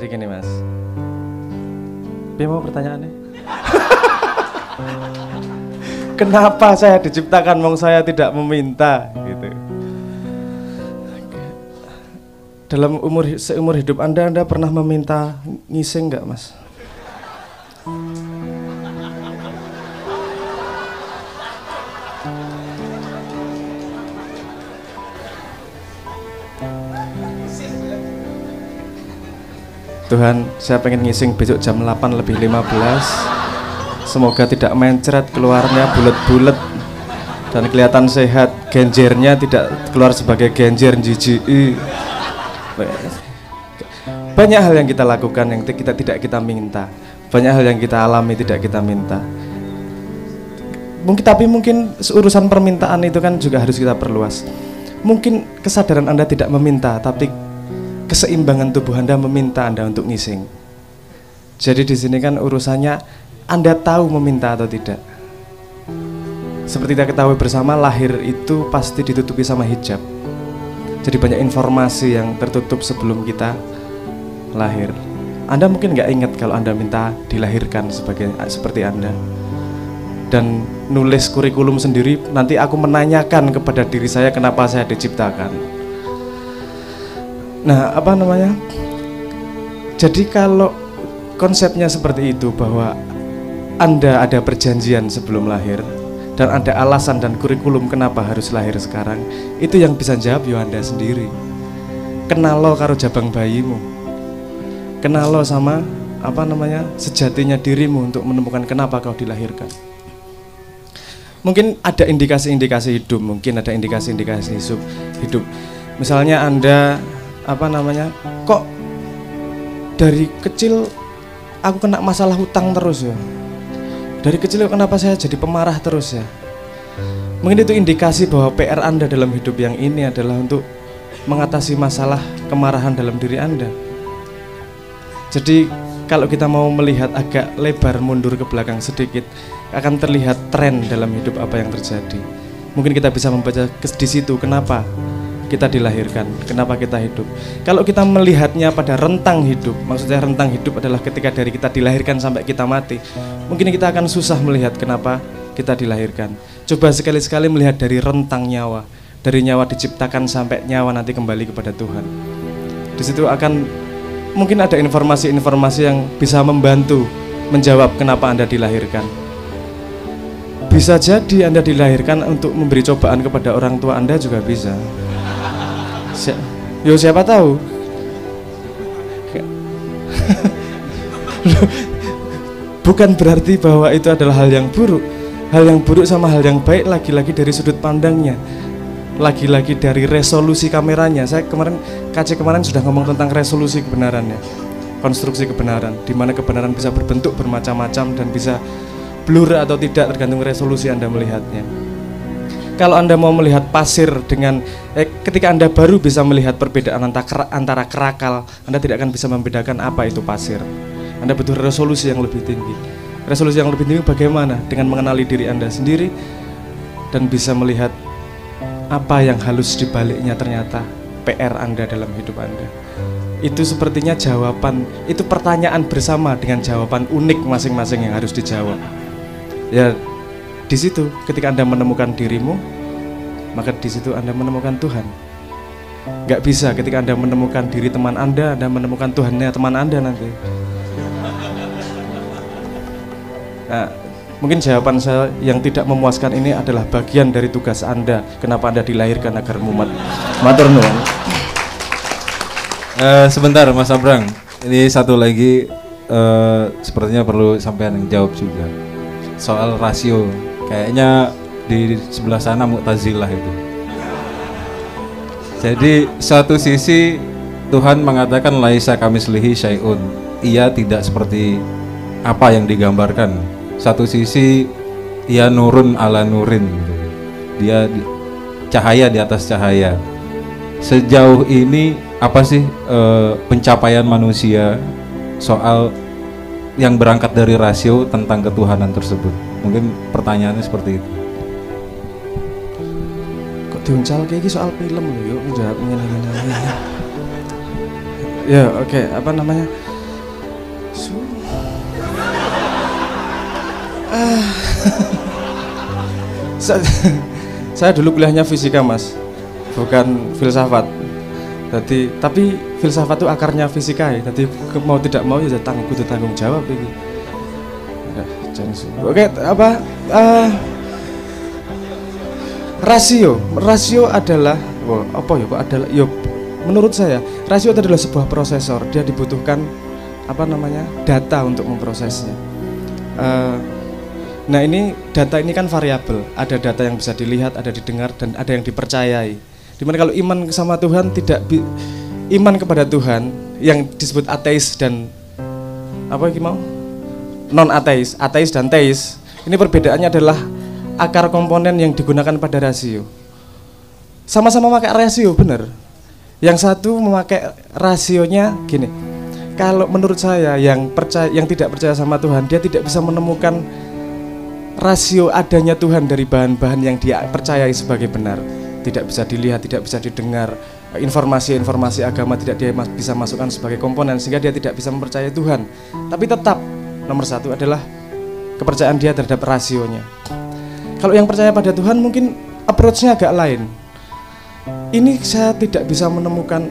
Jadi gini Mas, mau pertanyaannya? Kenapa saya diciptakan wong saya tidak meminta gitu? Dalam seumur hidup Anda pernah meminta ngising nggak Mas? Tuhan, saya pengen ngising besok jam 8:15. Semoga tidak mencret, keluarnya bulat-bulat dan kelihatan sehat. Genjernya tidak keluar sebagai genjer jijik. Banyak hal yang kita lakukan yang tidak kita minta. Banyak hal yang kita alami tidak kita minta. Mungkin urusan permintaan itu kan juga harus kita perluas. Mungkin kesadaran Anda tidak meminta, tapi keseimbangan tubuh Anda meminta Anda untuk ngising. Jadi di sini kan urusannya Anda tahu meminta atau tidak. Seperti kita ketahui bersama, lahir itu pasti ditutupi sama hijab. Jadi banyak informasi yang tertutup sebelum kita lahir. Anda mungkin nggak ingat kalau Anda minta dilahirkan seperti Anda. Dan nulis kurikulum sendiri, nanti aku menanyakan kepada diri saya kenapa saya diciptakan. Nah, jadi kalau konsepnya seperti itu, bahwa Anda ada perjanjian sebelum lahir dan ada alasan dan kurikulum kenapa harus lahir sekarang, itu yang bisa jawab ya Anda sendiri. Kenal lo karo jabang bayimu, kenal lo sama sejatinya dirimu untuk menemukan kenapa kau dilahirkan. Mungkin ada indikasi-indikasi hidup, mungkin ada indikasi-indikasi hidup. Misalnya Anda kok dari kecil aku kena masalah hutang terus ya. Dari kecil kenapa saya jadi pemarah terus ya. Mungkin itu indikasi bahwa PR Anda dalam hidup yang ini adalah untuk mengatasi masalah kemarahan dalam diri Anda. Jadi kalau kita mau melihat agak lebar mundur ke belakang sedikit, akan terlihat tren dalam hidup apa yang terjadi. Mungkin kita bisa membaca di situ kenapa kita dilahirkan, kenapa kita hidup. Kalau kita melihatnya pada rentang hidup, maksudnya rentang hidup adalah ketika dari kita dilahirkan sampai kita mati, mungkin kita akan susah melihat kenapa kita dilahirkan. Coba sekali-sekali melihat dari rentang nyawa, dari nyawa diciptakan sampai nyawa nanti kembali kepada Tuhan. Di situ akan mungkin ada informasi-informasi yang bisa membantu menjawab kenapa Anda dilahirkan. Bisa jadi Anda dilahirkan untuk memberi cobaan kepada orang tua Anda juga bisa. Siapa tahu. Bukan berarti bahwa itu adalah hal yang buruk. Hal yang buruk sama hal yang baik lagi-lagi dari sudut pandangnya, lagi-lagi dari resolusi kameranya. Saya kemarin sudah ngomong tentang resolusi kebenarannya, konstruksi kebenaran, di mana kebenaran bisa berbentuk bermacam-macam dan bisa blur atau tidak tergantung resolusi Anda melihatnya. Kalau Anda mau melihat pasir dengan ketika Anda baru bisa melihat perbedaan antara kerakal, Anda tidak akan bisa membedakan apa itu pasir. Anda butuh resolusi yang lebih tinggi. Resolusi yang lebih tinggi bagaimana? Dengan mengenali diri Anda sendiri dan bisa melihat apa yang halus di baliknya ternyata PR Anda dalam hidup Anda. Itu sepertinya jawaban, itu pertanyaan bersama dengan jawaban unik masing-masing yang harus dijawab. Ya, di situ ketika Anda menemukan dirimu, maka di situ Anda menemukan Tuhan. Gak bisa ketika Anda menemukan diri teman Anda menemukan Tuhannya teman Anda nanti. Nah, mungkin jawaban saya yang tidak memuaskan ini adalah bagian dari tugas Anda. Kenapa Anda dilahirkan agar mumat. Matur nuwun. Sebentar Mas Abrang, ini satu lagi sepertinya perlu sampean yang jawab juga. Soal rasio. Kayaknya di sebelah sana Mu'tazilah itu. Jadi satu sisi Tuhan mengatakan laisa kamitslihi syai'un. Ia tidak seperti apa yang digambarkan. Satu sisi ia nurun ala nurin. Dia cahaya di atas cahaya. Sejauh ini apa sih pencapaian manusia soal yang berangkat dari rasio tentang ketuhanan tersebut? Mungkin pertanyaannya seperti itu. Kok diuncal kayak gini soal film loh, yuk jawab ngene-ngene. Ya, oke, Saya dulu kuliahnya fisika mas, bukan filsafat. Jadi, tapi filsafat itu akarnya fisika ya. Jadi mau tidak mau ya tanggung jawab ini. Oke, apa? Rasio adalah, apa ya? Kok adalah? Yo, menurut saya, rasio adalah sebuah prosesor. Dia dibutuhkan data untuk memprosesnya. Nah ini data ini kan variabel, ada data yang bisa dilihat, ada didengar, dan ada yang dipercayai. Dimana kalau iman sama Tuhan iman kepada Tuhan yang disebut ateis dan apa mau non ateis, ateis dan teis, ini perbedaannya adalah akar komponen yang digunakan pada rasio. Sama-sama memakai rasio benar. Yang satu memakai rasionya gini. Kalau menurut saya yang tidak percaya sama Tuhan, dia tidak bisa menemukan rasio adanya Tuhan dari bahan-bahan yang dia percayai sebagai benar. Tidak bisa dilihat, tidak bisa didengar, informasi-informasi agama tidak dia bisa masukkan sebagai komponen, sehingga dia tidak bisa mempercayai Tuhan. Tapi tetap nomor satu adalah kepercayaan dia terhadap rasionya. Kalau yang percaya pada Tuhan mungkin approach-nya agak lain. Ini saya tidak bisa menemukan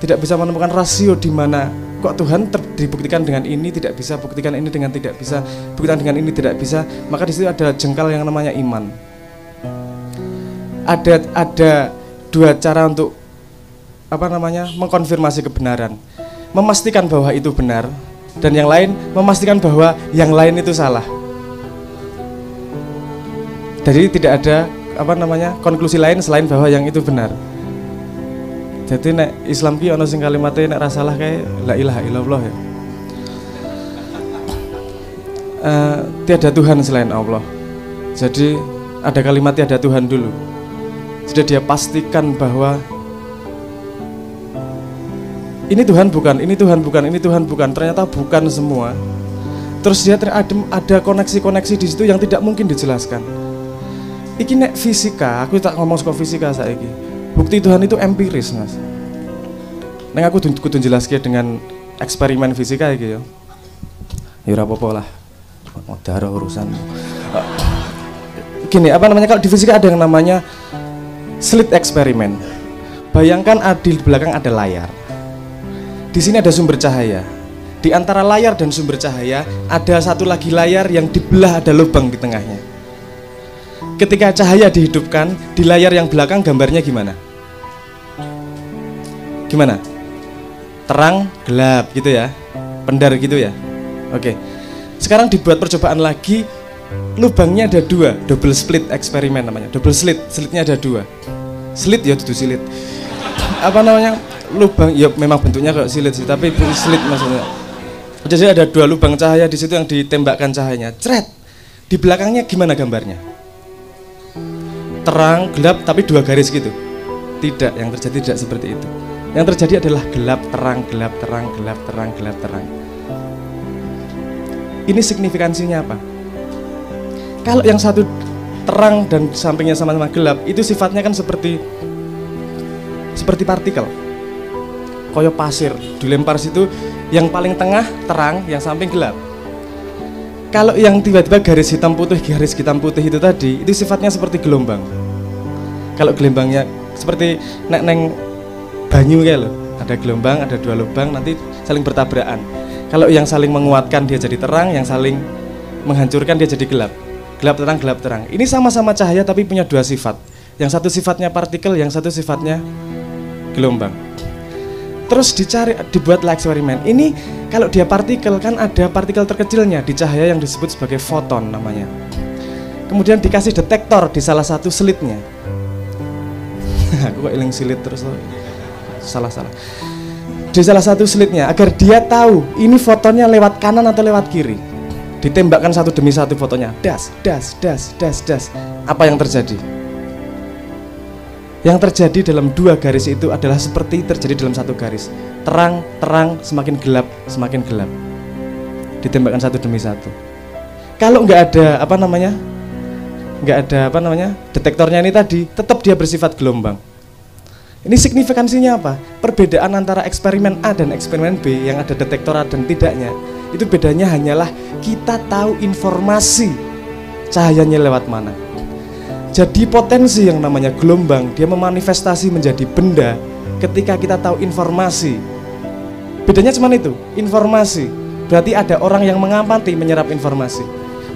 tidak bisa menemukan rasio di mana kok Tuhan dibuktikan dengan ini, tidak bisa buktikan ini dengan tidak bisa, buktikan dengan ini tidak bisa. Maka di situ ada jengkal yang namanya iman. Ada dua cara untuk mengkonfirmasi kebenaran, memastikan bahwa itu benar, dan yang lain memastikan bahwa yang lain itu salah. Jadi tidak ada konklusi lain selain bahwa yang itu benar. Jadi nek Islam ki ana sing kalimate nek ra salah kae la ilaha illallah ya. Tiada Tuhan selain Allah. Jadi ada kalimat tiada Tuhan dulu. Sudah dia pastikan bahwa ini Tuhan bukan, ini Tuhan bukan, ini Tuhan bukan. Ternyata bukan semua. Terus dia ada koneksi-koneksi di situ yang tidak mungkin dijelaskan. Iki nek fisika, aku tak ngomong soal fisika saiki. Bukti Tuhan itu empiris mas. Neng aku kudu jelaskan dengan eksperimen fisika gitu ya. Ya apa-apa lah. Darah urusan. Gini, kalau di fisika ada yang namanya slit eksperimen. Bayangkan di belakang ada layar. Di sini ada sumber cahaya. Di antara layar dan sumber cahaya ada satu lagi layar yang dibelah, ada lubang di tengahnya. Ketika cahaya dihidupkan, di layar yang belakang gambarnya gimana? Gimana? Terang, gelap gitu ya. Pendar gitu ya. Oke. Sekarang dibuat percobaan lagi, lubangnya ada dua, double split eksperimen namanya. Double slit, slitnya ada dua. Slit ya dudu silit. Lubang ya memang bentuknya kayak silit sih, tapi slit maksudnya. Jadi ada dua lubang cahaya di situ yang ditembakkan cahayanya. Cret. Di belakangnya gimana gambarnya? Terang, gelap, tapi dua garis gitu. Tidak, yang terjadi tidak seperti itu. Yang terjadi adalah gelap, terang, gelap, terang, gelap, terang, gelap, terang. Ini signifikansinya apa? Kalau yang satu terang dan sampingnya sama-sama gelap, itu sifatnya kan seperti partikel. Koyo pasir, dilempar situ, yang paling tengah terang, yang samping gelap. Kalau yang tiba-tiba garis hitam putih itu tadi, itu sifatnya seperti gelombang. Kalau gelombangnya seperti neng banyu kayak loh, ada gelombang, ada dua lubang, nanti saling bertabrakan. Kalau yang saling menguatkan dia jadi terang, yang saling menghancurkan dia jadi gelap. Gelap terang, gelap terang. Ini sama-sama cahaya tapi punya dua sifat. Yang satu sifatnya partikel, yang satu sifatnya gelombang. Terus dibuatlah eksperimen. Ini kalau dia partikel kan ada partikel terkecilnya di cahaya yang disebut sebagai foton namanya. Kemudian dikasih detektor di salah satu slitnya. Aku kok eling silit terus loh. Salah. Di salah satu slitnya agar dia tahu ini fotonnya lewat kanan atau lewat kiri. Ditembakkan satu demi satu fotonya. Das. Apa yang terjadi? Yang terjadi dalam dua garis itu adalah seperti terjadi dalam satu garis. Terang, semakin gelap. Ditembakkan satu demi satu. Kalau nggak ada detektornya ini tadi, tetap dia bersifat gelombang. Ini signifikansinya apa? Perbedaan antara eksperimen A dan eksperimen B yang ada detektor A dan tidaknya, itu bedanya hanyalah kita tahu informasi cahayanya lewat mana. Jadi potensi yang namanya gelombang, dia memanifestasi menjadi benda ketika kita tahu informasi. Bedanya cuma itu, informasi. Berarti ada orang yang mengamati, menyerap informasi.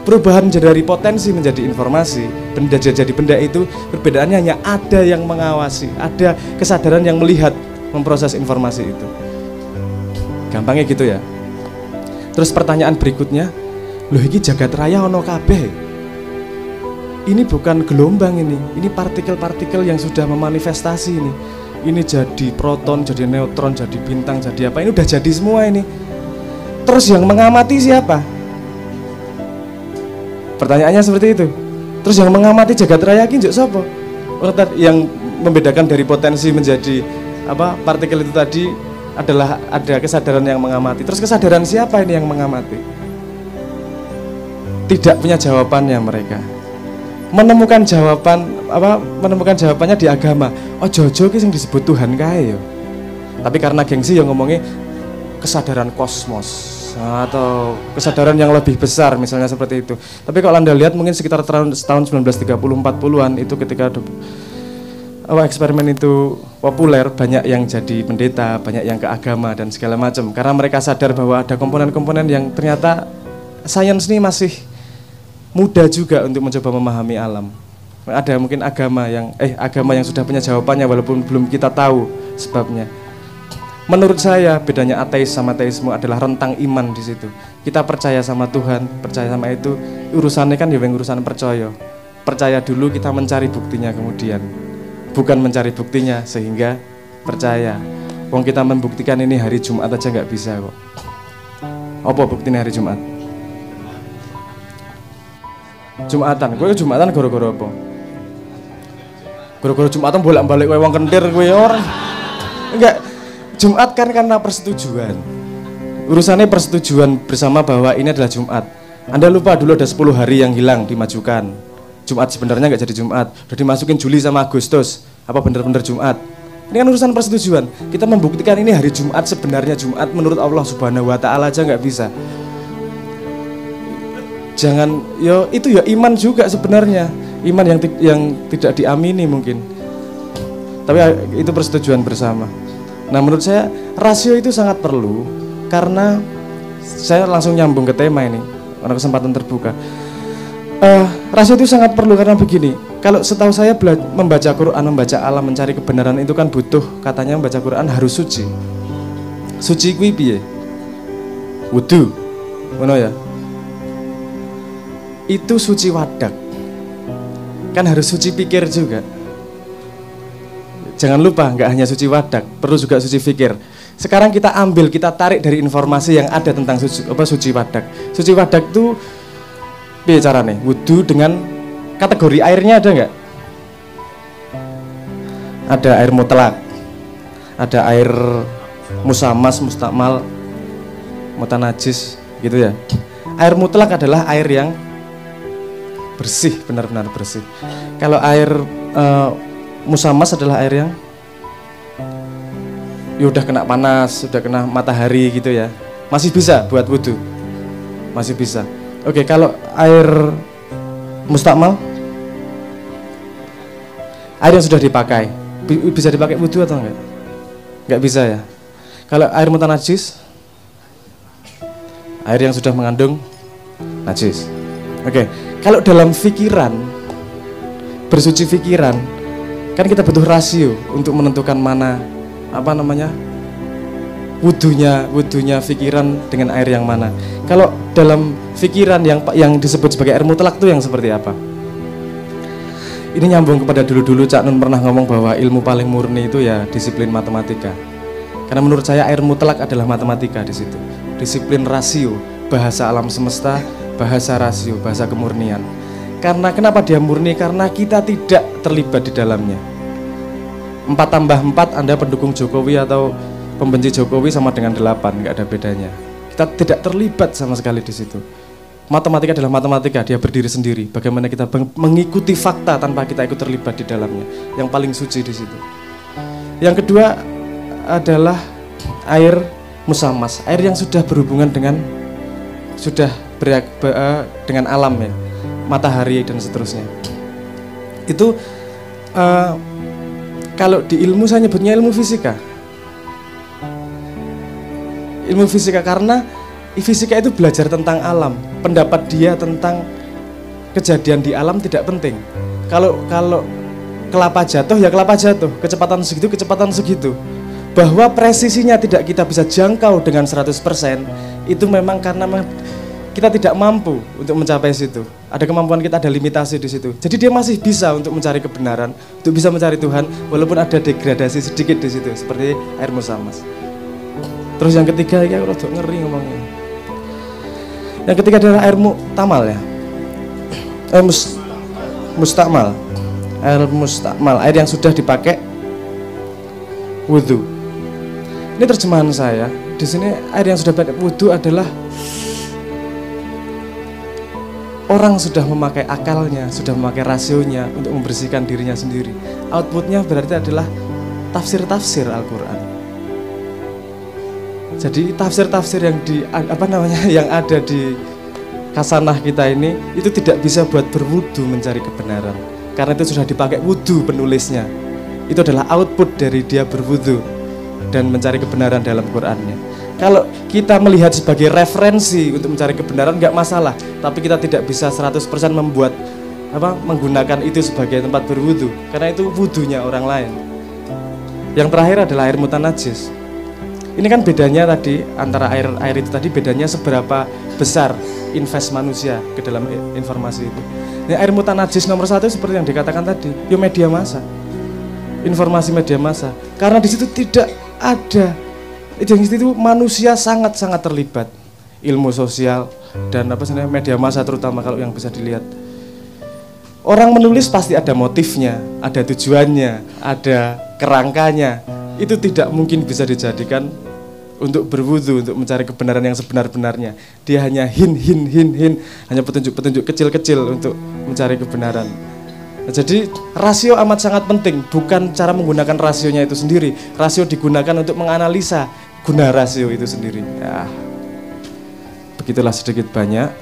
Perubahan dari potensi menjadi informasi, benda jadi benda itu perbedaannya hanya ada yang mengawasi, ada kesadaran yang melihat, memproses informasi itu. Gampangnya gitu ya. Terus pertanyaan berikutnya, loh iki jagat raya ono kabeh. Ini bukan gelombang ini partikel-partikel yang sudah memanifestasi ini. Ini jadi proton, jadi neutron, jadi bintang, jadi apa, ini udah jadi semua ini. Terus yang mengamati siapa? Pertanyaannya seperti itu. Terus yang mengamati jagat raya ki njuk sapa? Yang membedakan dari potensi menjadi apa partikel itu tadi adalah ada kesadaran yang mengamati. Terus kesadaran siapa ini yang mengamati? Tidak punya jawabannya mereka. Menemukan jawabannya di agama. Ojo-ojo ki sing disebut Tuhan kae yo. Tapi karena gengsi yang ngomongnya kesadaran kosmos atau kesadaran yang lebih besar misalnya seperti itu. Tapi kalau Anda lihat mungkin sekitar tahun 1930-40-an itu ketika eksperimen itu populer, banyak yang jadi pendeta, banyak yang ke agama dan segala macam. Karena mereka sadar bahwa ada komponen-komponen yang ternyata sains ini masih muda juga untuk mencoba memahami alam. Ada mungkin agama yang sudah punya jawabannya walaupun belum kita tahu sebabnya. Menurut saya bedanya ateis sama teisme adalah rentang iman di situ. Kita percaya sama Tuhan, percaya sama itu, urusannya kan ya urusan percaya. Percaya dulu, kita mencari buktinya kemudian. Bukan mencari buktinya sehingga percaya. Wong kita membuktikan ini hari Jumat aja nggak bisa kok. Apa buktinya hari Jumat? Jumatan, gue Jumatan gara-gara apa? Gara-gara Jumatan bolak-balik gue wong kentir gue orang. Enggak. Jumat kan karena persetujuan. Urusannya persetujuan bersama bahwa ini adalah Jumat. Anda lupa dulu ada 10 hari yang hilang dimajukan. Jumat sebenarnya nggak jadi Jumat. Udah dimasukin Juli sama Agustus. Apa benar-benar Jumat? Ini kan urusan persetujuan. Kita membuktikan ini hari Jumat sebenarnya Jumat menurut Allah Subhanahu wa taala aja nggak bisa. Jangan itu iman juga sebenarnya. Iman yang tidak diamini mungkin. Tapi itu persetujuan bersama. Nah menurut saya rasio itu sangat perlu karena saya langsung nyambung ke tema ini karena kesempatan terbuka. Rasio itu sangat perlu karena begini, kalau setahu saya membaca Quran, membaca alam, mencari kebenaran itu kan butuh, katanya membaca Quran harus suci. Suci kuwi piye? Wudu, ngono ya. Itu suci wadak. Kan harus suci pikir juga. Jangan lupa, nggak hanya suci wadak, perlu juga suci fikir. Sekarang kita tarik dari informasi yang ada tentang suci wadak. Suci wadak itu piye carane? Wudu dengan kategori airnya ada nggak? Ada air mutlak, ada air musamas, mustakmal, mutanajis, gitu ya. Air mutlak adalah air yang bersih, benar-benar bersih. Kalau air musamas adalah air yang udah kena panas, udah kena matahari gitu ya. Masih bisa buat wudu. Masih bisa. Oke, kalau air mustakmal, air yang sudah dipakai, bisa dipakai wudu atau enggak? Enggak bisa ya. Kalau air mutanajis, air yang sudah mengandung najis. Oke, kalau dalam pikiran, bersuci pikiran, kan kita butuh rasio untuk menentukan mana wudunya pikiran dengan air yang mana. Kalau dalam pikiran yang disebut sebagai air mutlak itu yang seperti apa? Ini nyambung kepada dulu Cak Nun pernah ngomong bahwa ilmu paling murni itu ya disiplin matematika. Karena menurut saya air mutlak adalah matematika di situ. Disiplin rasio, bahasa alam semesta, bahasa rasio, bahasa kemurnian. Karena kenapa dia murni? Karena kita tidak terlibat di dalamnya. 4 tambah 4 Anda pendukung Jokowi atau pembenci Jokowi sama dengan 8, nggak ada bedanya. Kita tidak terlibat sama sekali di situ. Matematika adalah matematika, dia berdiri sendiri. Bagaimana kita mengikuti fakta tanpa kita ikut terlibat di dalamnya. Yang paling suci di situ. Yang kedua adalah air musamas, air yang sudah berhubungan dengan dengan alam ya, matahari dan seterusnya. Itu kalau di ilmu saya nyebutnya ilmu fisika. Ilmu fisika karena fisika itu belajar tentang alam. Pendapat dia tentang kejadian di alam tidak penting. Kalau kelapa jatuh ya kelapa jatuh, kecepatan segitu. Bahwa presisinya tidak kita bisa jangkau dengan 100%, itu memang karena kita tidak mampu untuk mencapai situ. Ada kemampuan kita, ada limitasi di situ. Jadi dia masih bisa untuk mencari kebenaran, untuk bisa mencari Tuhan, walaupun ada degradasi sedikit di situ, seperti air musamas. Terus yang ketiga, ya aku rada ngeri ngomongnya. Yang ketiga adalah air muktamal ya. Mustakmal. Air mustakmal, air yang sudah dipakai wudhu. Ini terjemahan saya. Di sini air yang sudah dipakai wudhu adalah orang sudah memakai akalnya, sudah memakai rasionya untuk membersihkan dirinya sendiri. Outputnya berarti adalah tafsir-tafsir Al-Quran. Jadi tafsir-tafsir yang ada di kasanah kita ini itu tidak bisa buat berwudu mencari kebenaran, karena itu sudah dipakai wudu penulisnya. Itu adalah output dari dia berwudu dan mencari kebenaran dalam Qurannya. Kalau kita melihat sebagai referensi untuk mencari kebenaran nggak masalah, tapi kita tidak bisa 100% menggunakan itu sebagai tempat berwudu, karena itu wudunya orang lain. Yang terakhir adalah air mutanajis. Ini kan bedanya tadi antara air itu tadi, bedanya seberapa besar invest manusia ke dalam informasi itu. Ini air mutanajis nomor 1 seperti yang dikatakan tadi, media massa, informasi media massa, karena di situ tidak ada. Itu manusia sangat-sangat terlibat, ilmu sosial dan media massa terutama kalau yang bisa dilihat. Orang menulis pasti ada motifnya, ada tujuannya, ada kerangkanya. Itu tidak mungkin bisa dijadikan untuk berwudu, untuk mencari kebenaran yang sebenar-benarnya. Dia hanya hin, hanya petunjuk-petunjuk kecil-kecil untuk mencari kebenaran. Jadi rasio amat sangat penting, bukan cara menggunakan rasionya itu sendiri. Rasio digunakan untuk menganalisa guna rasio itu sendiri. Ya, begitulah sedikit banyak.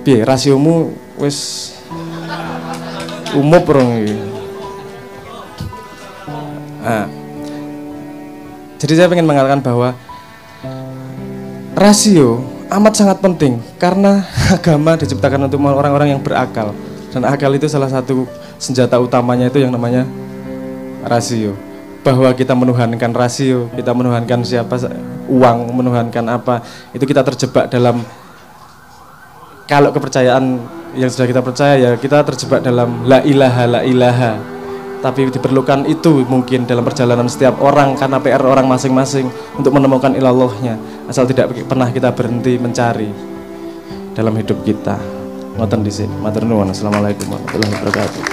Piye rasiomu wis umup rong iki. Jadi saya ingin mengatakan bahwa rasio amat sangat penting, karena agama diciptakan untuk orang-orang yang berakal, dan akal itu salah satu senjata utamanya itu yang namanya rasio. Bahwa kita menuhankan rasio, kita menuhankan siapa, uang, menuhankan apa, itu kita terjebak dalam, kalau kepercayaan yang sudah kita percaya ya kita terjebak dalam la ilaha. Tapi diperlukan itu mungkin dalam perjalanan setiap orang, karena PR orang masing-masing untuk menemukan ilallahnya, asal tidak pernah kita berhenti mencari dalam hidup kita. Ngoten dhisik. Matur nuwun. Assalamualaikum warahmatullahi wabarakatuh.